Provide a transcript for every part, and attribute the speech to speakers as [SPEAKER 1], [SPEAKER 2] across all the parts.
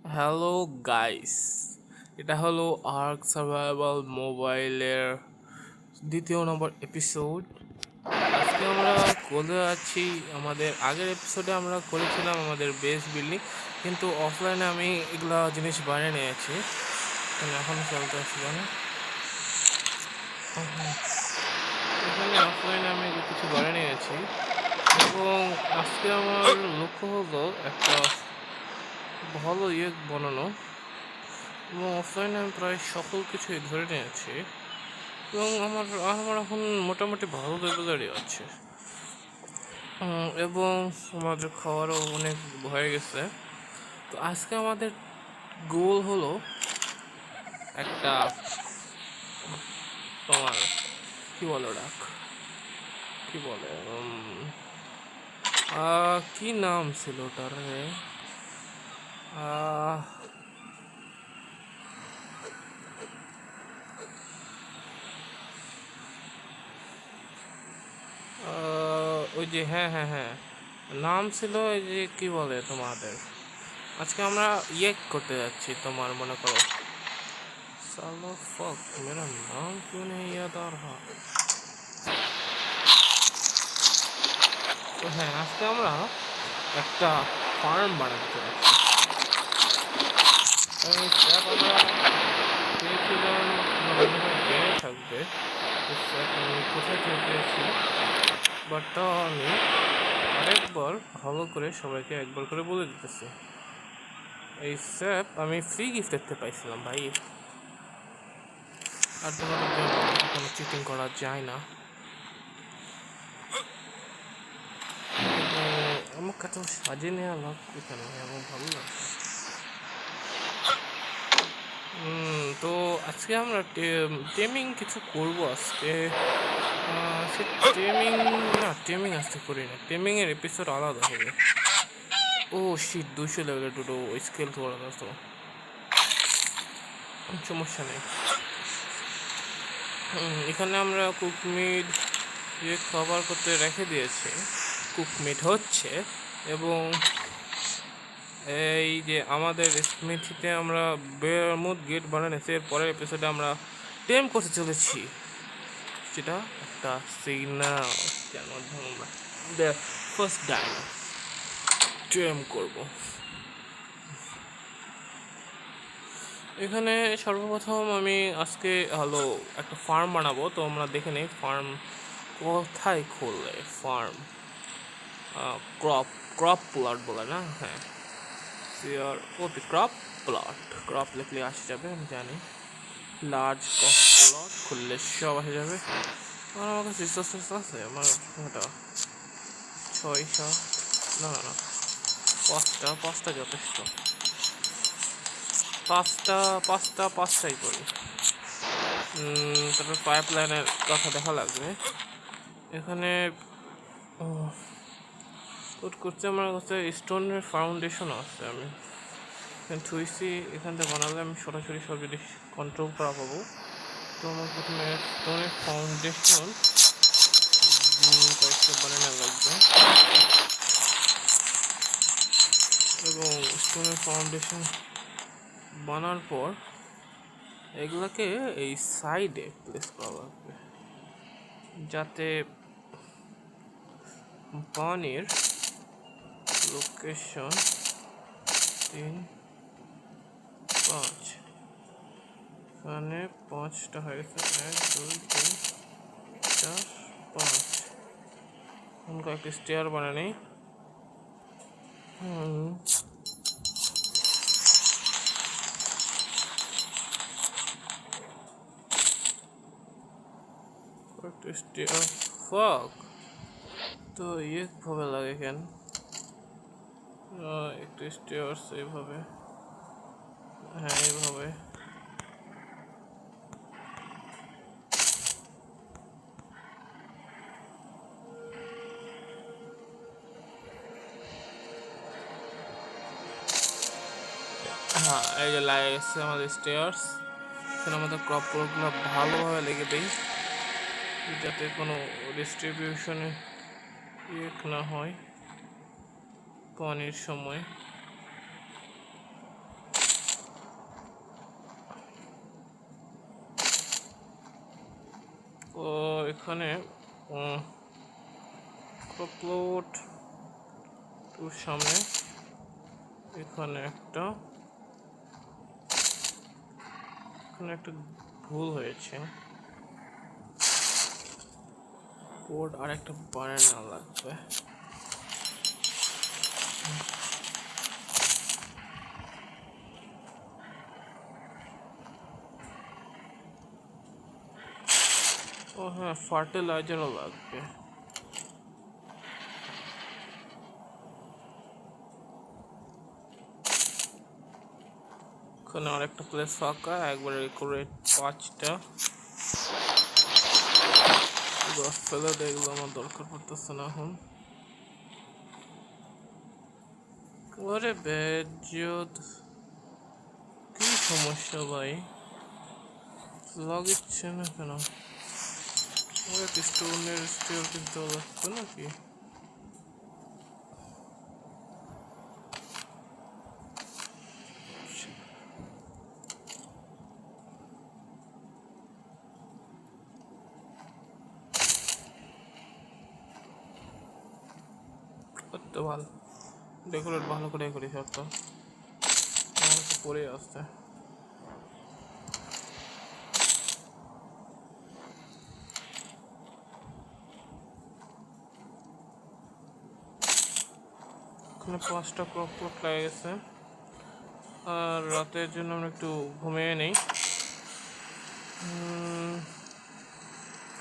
[SPEAKER 1] Hello guys, এটা হলো arc survival মোবাইলের দ্বিতীয় নম্বর এপিসোড। আজকে আমরা করে আছি আমাদের আগের এপিসোডে আমরা করেছিলাম আমাদের বেস বিল্ডিং, কিন্তু অফলাইনে আমি এগুলা জিনিস বানিয়ে নিয়েছি, এখনও চলতে আসছি না। এখানে অফলাইনে আমি কিছু বানিয়ে নিয়েছি এবং আজকে আমার লক্ষ্য হলো একটা ভালো বানানো, এবং অফলাইনে আমি প্রায় সকল কিছুই ধরে নিয়েছি এবং আমার আমার এখন মোটামুটি ভালো লেভেলেরই আছে, এবং আমাদের খাওয়ারও অনেক হয়ে গেছে। তো আজকে আমাদের গোল হলো একটা, তোমার কি বলে ডাক, কি বলে কি নাম ছিল ওটার রে, ওই যে হ্যাঁ হ্যাঁ হ্যাঁ, নাম ছিল ওই যে কি বলে তোমাদের, আজকে আমরা করতে যাচ্ছি, তোমার মনে করো साला फक मेरा नाम क्यों नहीं याद आ रहा। তো হ্যাঁ, আজকে আমরা একটা ফার্ম বানাতে যাচ্ছি। আমরা পেয়েছিলাম থাকবে, আমি কোথায় থেকে পেয়েছি, বাট তাও আমি আরেকবার ভালো করে সবাইকে একবার করে বলে দিতেছি। এই স্যাপ আমি ফ্রি গিফট দেখতে পাইছিলাম ভাই, আর তোমাদের জন্য কোনো চিটিং করা যায় না। আমাকে তো সাজিয়ে নেওয়া লাগবে কেন, এমন ভালো লাগছে। তো আজকে আমরা টেমিং কিছু করব আজকে। সে টেমিং, না টেমিং আজকে করি না, টেমিংয়ের এপিসোড আলাদা হবে। ও শিট, 200 লেভেলের দুটো স্কেল করা তো সমস্যা নেই। এখানে আমরা কুকমিট খাবার করতে রেখে দিয়েছি, কুকমিট হচ্ছে, এবং এই যে আমাদের স্মিথিতে আমরা বেরমুদ গেট বানানোছি, এর পরের এপিসোডে আমরা টেম করতে চলেছি, যেটা একটা সিগনাল যার মাধ্যমে আমরা ফার্স্ট ডায়লগ টেম করব। এখানে সর্বপ্রথম আমি আজকে হলো একটা ফার্ম বানাবো, তো আমরা দেখে নিই ফার্ম কোথায় খুললে। ফার্ম ক্রপ ক্রপ প্লট বলে না, হ্যাঁ সিআর ওপি ক্রপ প্লট, ক্রপ লিখলে আসে যাবে আমি জানি। লার্জ ক্রপ প্লট খুললে সব আসে যাবে। আর আমার কাছে রিসোর্সেস আছে, আমার ওটা 600, না না না, পাঁচটা যথেষ্ট, পাঁচটাই করি। তারপর পাইপ লাইনের কথা দেখা লাগবে। এখানে করতে আমার কাছে স্টোনের ফাউন্ডেশন আছে, আমি থুইছি, এখান থেকে বানালে আমি সরাসরি সব জিনিস কন্ট্রোল করা পাবো। তো আমার প্রথমে স্টোনের ফাউন্ডেশন কয়েকটা বানানো লাগবে, এবং স্টোনের ফাউন্ডেশন বানার পর এগুলোকে এই সাইডে প্লেস করা লাগবে, যাতে পানির লোকেশন 3, 5, এখানে 5টা হয়ে গেছে, 1, 2, 3, 4, 5। এখন কয়েকটি স্টেয়ার বানানি। কয়েকটি স্টেয়ার ফক, তো ভাবে লাগে কেন, একটু স্টেয়ার্স এইভাবে, হ্যাঁ এইভাবে। হ্যাঁ, এই যে লাগে গেছে আমাদের স্টেয়ার্স। এখানে আমাদের ক্রপগুলো ভালোভাবে লেগে দেই, যাতে কোনো ডিস্ট্রিবিউশনে না হয় পানির সময়। এখানে ক্রপ টুর সামনে এখানে একটা ভুল হয়েছে, বোর্ড আর একটা বানানো লাগবে। ও হ্যাঁ, ফার্টিলাইজারও লাগবে। এখানে আরেকটা প্লেস ফাঁকা, একবারে করে 5টা গাছ ফেলে দেখলো, আমার দরকার পড়তেছে না এখন। ওরে বেজত, কি সমস্যা ভাই, লাগিচ্ছে না কেন? ওরে স্টোনের স্টিল কিনতে লাগতো নাকি? করতে ভালো, ডেকোরেট ভালো করে করি সব, তো আমার তো পরে আসছে। এখানে 5টা ক্রপ লাগে গেছে, আর রাতের জন্য আমরা একটু ঘুমিয়ে নেই।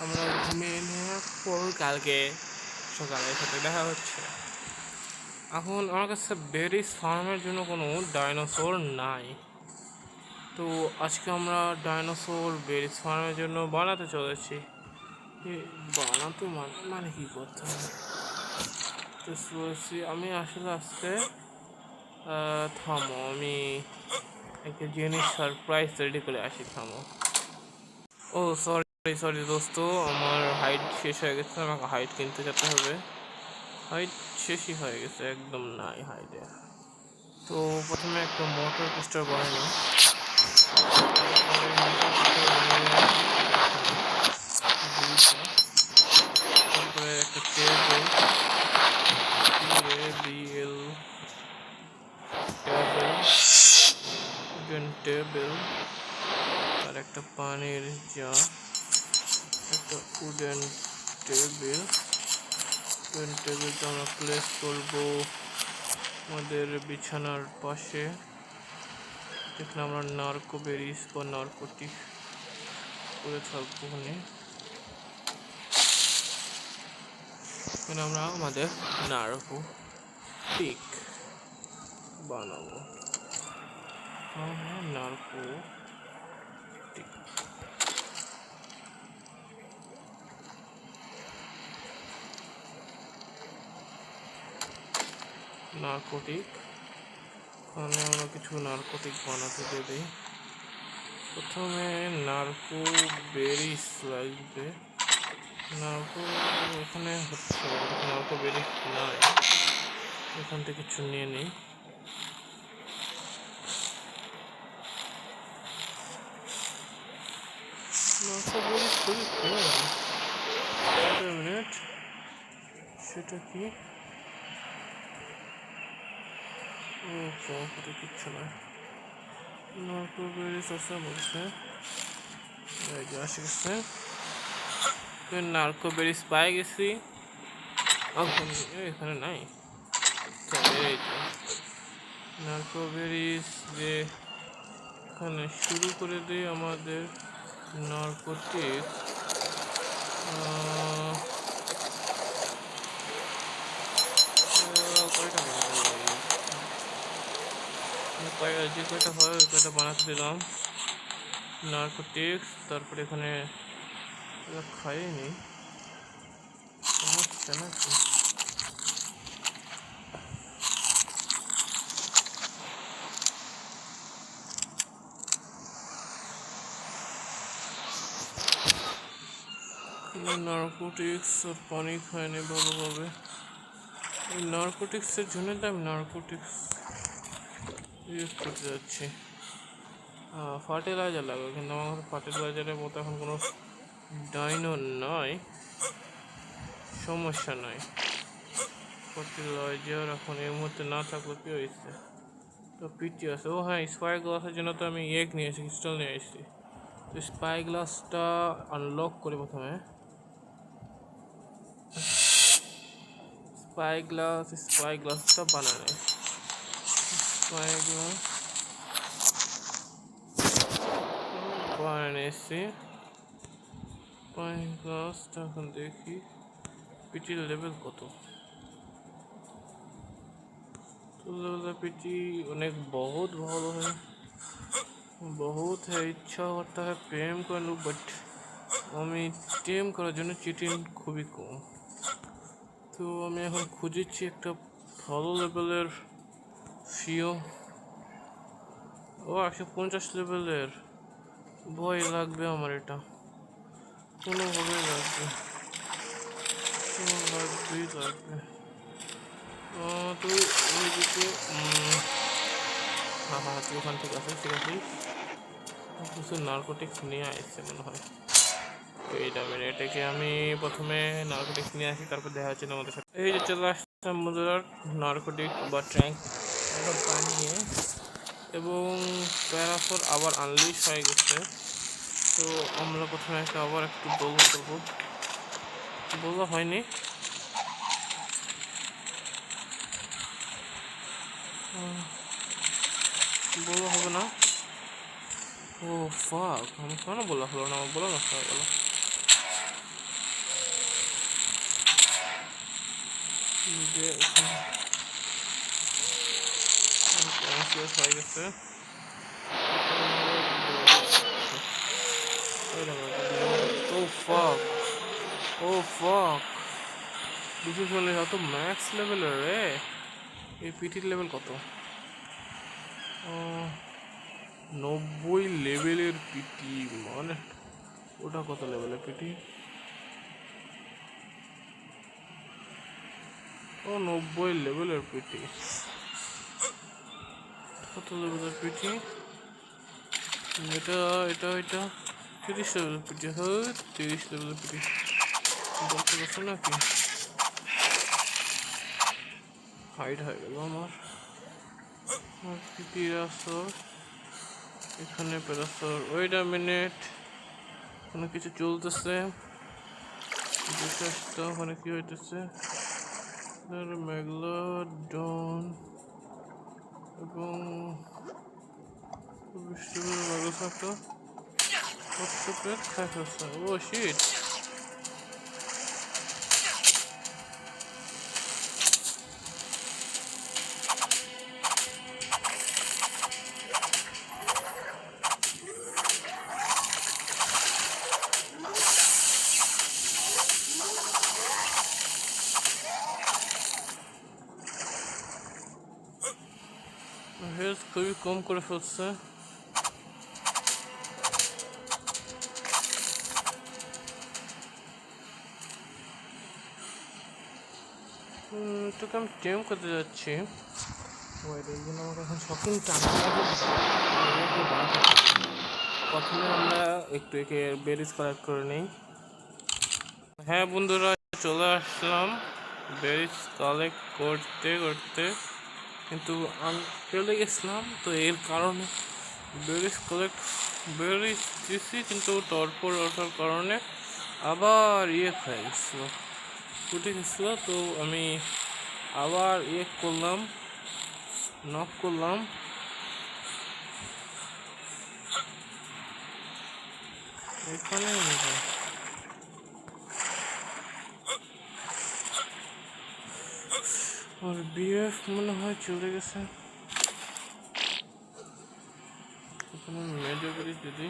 [SPEAKER 1] আমরা ঘুমিয়ে নেওয়ার পর কালকে সকালে সাথে দেখা হচ্ছে। এখন আমার কাছে বেরিস ফার্মের জন্য কোনো ডাইনোসর নাই, তো আজকে আমরা ডাইনোসর বেরিস ফার্মের জন্য বানাতে চলেছি। বানাতে মানে কি করতে হবে তো শুয়েছি আমি আসলে আজকে। থামো, আমি একটা জিনিস সারপ্রাইজ রেডি করে আসি, থামো। ও সরি সরি দোস্ত, আমার হাইট শেষ হয়ে গেছে, আমাকে হাইট কিনতে যেতে হবে। হাইট শেষই হয়ে গেছে, একদম নাই হাইটে। তো প্রথমে একটা মোটর পোস্টার বানানো, তারপরে একটা টেবিল, টেবিল, আর একটা পানির জার, একটা উডেন টেবিল। টেবিলটা আমরা প্লেস করবো আমাদের বিছানার পাশে, যেখানে আমরা নার্কো বেরিস বা নার্কোটিক করে থাকবো। এখানে আমরা আমাদের নার্কোটিক বানাবো। নার্কোটিক এখানে আমরা কিছু নার্কোটিক বানাতে দেবে। প্রথমে নার্কো বেরিস লাগবে, নার্কো এখানে হচ্ছে, নার্কো বেরিস নাই, এখান থেকে কিছু নিয়ে নিই। নার্কো বেরিস খুবই মিনিট, সেটা কি? ও চৌপটে কিচ্ছু নয়, নার্কো বেরিস আছে বলছে, আসে গেছে। নার্কো বেরিস পাই গেছি, এখানে নাই। নার্কো বেরিস যে এখানে শুরু করে দিই আমাদের নার্কোটিক। যে কয়টা হয় ওই কয়টা বানাতে দিলাম নার্কোটিক্স। তারপরে এখানে খাইনি সমস্যা নাকি? নার্কোটিক্স আর পানি খায়নি ভালোভাবে। এই নার্কোটিক্সের জন্য তো আমি নার্কোটিক্স ইউজ করতে যাচ্ছি। ফার্টিলাইজার লাগবে, কিন্তু আমার ফার্টিলাইজারের মতো এখন কোনো ডাইনো নয়। সমস্যা নাই। ফার্টিলাইজার এখন এই মুহূর্তে না থাকলে কি হয়েছে? তো পিটি আছে। ও হ্যাঁ, স্পাই গ্লাসের জন্য তো আমি নিয়ে এসেছি, ক্রিস্টাল নিয়ে এসেছি। তো স্পাই গ্লাসটা আনলক করি প্রথমে। স্পাই গ্লাসটা বানানো। স্পাই গ্লাস বানিয়েছি। স্পাই গ্লাসটা এখন দেখি পিটির লেভেল কত। पिटी अनेक बहुत ভালো है, बहुत है। इच्छा करता है प्रेम कर लूँ, बट আমি টেম করার জন্য চিটিং খুবই কম। তো আমি এখন খুঁজেছি একটা ভালো লেভেলের ফিও। ও 150 লেভেলের, ভয় লাগবে আমার, এটা কোনোভাবেই লাগবে, লাগবে। তো ওইদিকে হ্যাঁ তুই ওখান থেকে আসিস, ঠিক আছে। কিছু নার্কোটিক্স নিয়ে আসছে মনে হয়। এইটা এটাকে আমি প্রথমে নার্কোটিক্স নিয়ে আসি, তারপর দেখা হচ্ছে আমাদের সাথে। এই যে চলে আসলাম বন্ধুরা নার্কোটিক বা ট্যাঙ্ক বানিয়ে, এবং প্যারাফোর আবার আনলিশ হয়ে গেছে। তো আমরা প্রথমে আবার একটু বলো করবো, বলা হয়নি। বলা হবে না। ও ফাক, আমি কেন বলা হলো না? আমার বলা নষ্ট হয়ে গেল। হয়ে গেছে। ও ফাক, ও ফাক, দুশো চল্লিশ এত ম্যাক্স লেভেলের রে। এই পিটির লেভেল কত? 90 লেভেলের পিটি, মানে ওটা কত লেভেলের পিটি? ও 90 লেভেলের পিটি, কত লেভেলের পিটি? এটা এটা এটা 30 লেভেলের পিটি। হ্যাঁ 30 লেভেলের পিটি বলতে পারছো নাকি? হাইড হয়ে গেল আমার পিটির আসর। এখানে প্যারাসর, ওয়েট আ মিনিট, কোনো কিছু চলতেছে, ওখানে কি হইতেছে? মেগালোডন এবং ও শিট। হেলথ খুবই কম করে ফেলছে। তোকে আমি টেম করতে যাচ্ছি, এই জন্য আমাকে এখন শপিং প্রথমে আমরা একটু একে বেরিজ কালেক্ট করে নিই। হ্যাঁ বন্ধুরা, চলে আসলাম বেরিজ কালেক্ট করতে করতে, কিন্তু আমি চলে গেছিলাম। তো এর কারণে বেরিজ দিচ্ছি, কিন্তু তারপর ওঠার কারণে আবার খাই গেছিলো, উঠে গেছিলো। তো আমি আবার করলাম, নক করলাম। এখানে আর বিএফ মনে হয় চলে গেছে। এখানে মেজর ব্রিজ যদি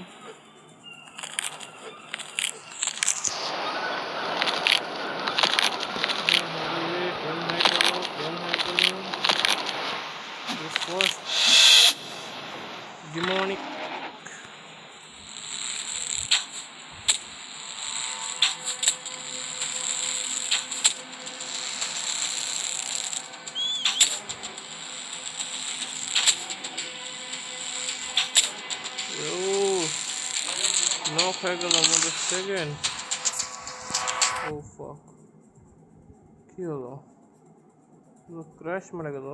[SPEAKER 1] demonic knock হয়ে গেল আমাদের সেকেন্ড। ও ফাক, কি হলো? ক্র্যাশ মারা গেল।